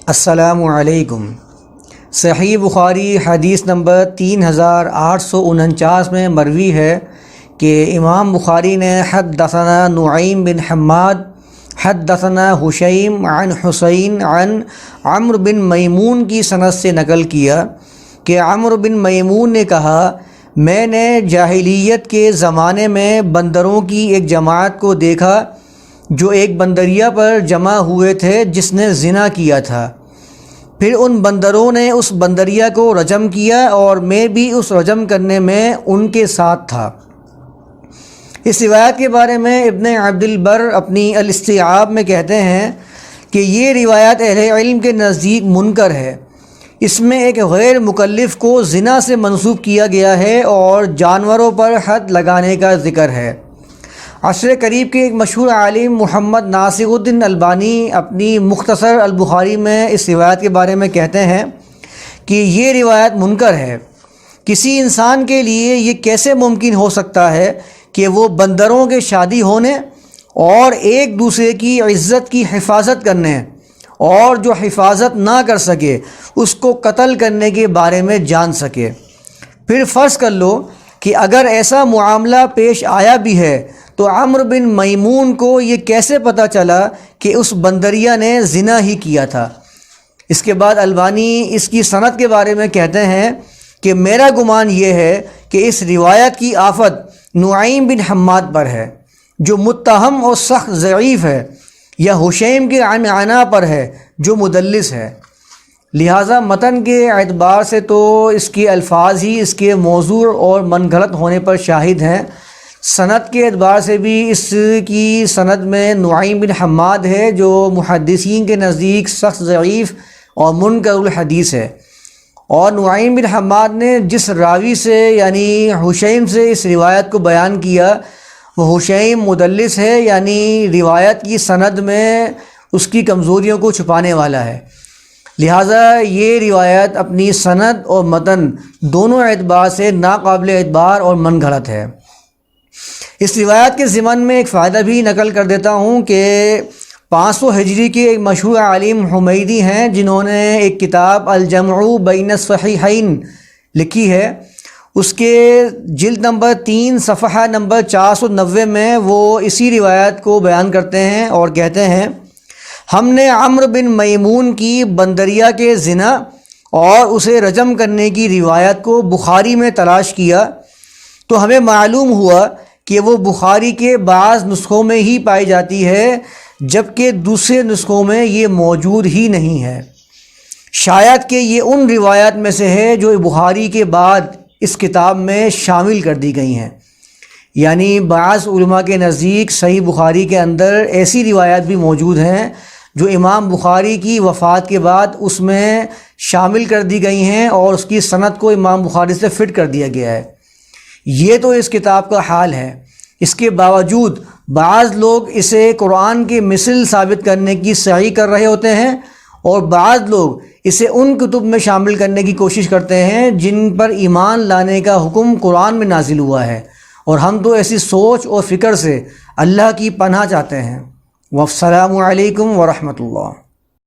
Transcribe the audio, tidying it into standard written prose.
السلام علیکم۔ صحیح بخاری حدیث نمبر 3849 میں مروی ہے کہ امام بخاری نے حدثنا نعیم بن حماد حدثنا حشیم عن حسین عن عمرو بن میمون کی سند سے نقل کیا کہ عمرو بن میمون نے کہا، میں نے جاہلیت کے زمانے میں بندروں کی ایک جماعت کو دیکھا جو ایک بندریہ پر جمع ہوئے تھے جس نے زنا کیا تھا۔ پھر ان بندروں نے اس بندریہ کو رجم کیا اور میں بھی اس رجم کرنے میں ان کے ساتھ تھا۔ اس روایت کے بارے میں ابن عبد البر اپنی الاستیعاب میں کہتے ہیں کہ یہ روایت اہل علم کے نزدیک منکر ہے۔ اس میں ایک غیر مکلف کو زنا سے منسوب کیا گیا ہے اور جانوروں پر حد لگانے کا ذکر ہے۔ عصر قریب کے ایک مشہور عالم محمد ناصر الدین البانی اپنی مختصر البخاری میں اس روایت کے بارے میں کہتے ہیں کہ یہ روایت منکر ہے۔ کسی انسان کے لیے یہ کیسے ممکن ہو سکتا ہے کہ وہ بندروں کے شادی ہونے اور ایک دوسرے کی عزت کی حفاظت کرنے اور جو حفاظت نہ کر سکے اس کو قتل کرنے کے بارے میں جان سکے۔ پھر فرض کر لو کہ اگر ایسا معاملہ پیش آیا بھی ہے تو عمرو بن میمون کو یہ کیسے پتہ چلا کہ اس بندریہ نے زنا ہی کیا تھا؟ اس کے بعد البانی اس کی سند کے بارے میں کہتے ہیں کہ میرا گمان یہ ہے کہ اس روایت کی آفت نعیم بن حماد پر ہے جو متہم اور سخت ضعیف ہے، یا حشیم کے عنعنہ پر ہے جو مدلس ہے۔ لہٰذا متن کے اعتبار سے تو اس کے الفاظ ہی اس کے موضوع اور من گھڑت ہونے پر شاہد ہیں۔ سند کے اعتبار سے بھی اس کی سند میں نعیم بن حماد ہے جو محدثین کے نزدیک سخت ضعیف اور منکر الحدیث ہے، اور نعیم بن حماد نے جس راوی سے یعنی حشیم سے اس روایت کو بیان کیا وہ حشیم مدلس ہے، یعنی روایت کی سند میں اس کی کمزوریوں کو چھپانے والا ہے۔ لہٰذا یہ روایت اپنی سند اور متن دونوں اعتبار سے ناقابل اعتبار اور من گھڑت ہے۔ اس روایت کے ضمن میں ایک فائدہ بھی نقل کر دیتا ہوں کہ 500 ہجری کے ایک مشہور عالم حمیدی ہیں جنہوں نے ایک کتاب الجمع بین الصحیحین لکھی ہے۔ اس کے جلد نمبر 3 صفحہ نمبر 490 میں وہ اسی روایت کو بیان کرتے ہیں اور کہتے ہیں، ہم نے عمرو بن میمون کی بندریہ کے زنا اور اسے رجم کرنے کی روایت کو بخاری میں تلاش کیا تو ہمیں معلوم ہوا کہ وہ بخاری کے بعض نسخوں میں ہی پائی جاتی ہے جبکہ دوسرے نسخوں میں یہ موجود ہی نہیں ہے۔ شاید کہ یہ ان روایات میں سے ہے جو بخاری کے بعد اس کتاب میں شامل کر دی گئی ہیں، یعنی بعض علماء کے نزدیک صحیح بخاری کے اندر ایسی روایات بھی موجود ہیں جو امام بخاری کی وفات کے بعد اس میں شامل کر دی گئی ہیں اور اس کی سند کو امام بخاری سے فٹ کر دیا گیا ہے۔ یہ تو اس کتاب کا حال ہے۔ اس کے باوجود بعض لوگ اسے قرآن کے مثل ثابت کرنے کی سعی کر رہے ہوتے ہیں اور بعض لوگ اسے ان کتب میں شامل کرنے کی کوشش کرتے ہیں جن پر ایمان لانے کا حکم قرآن میں نازل ہوا ہے، اور ہم تو ایسی سوچ اور فکر سے اللہ کی پناہ چاہتے ہیں۔ والسلام علیکم ورحمۃ اللہ۔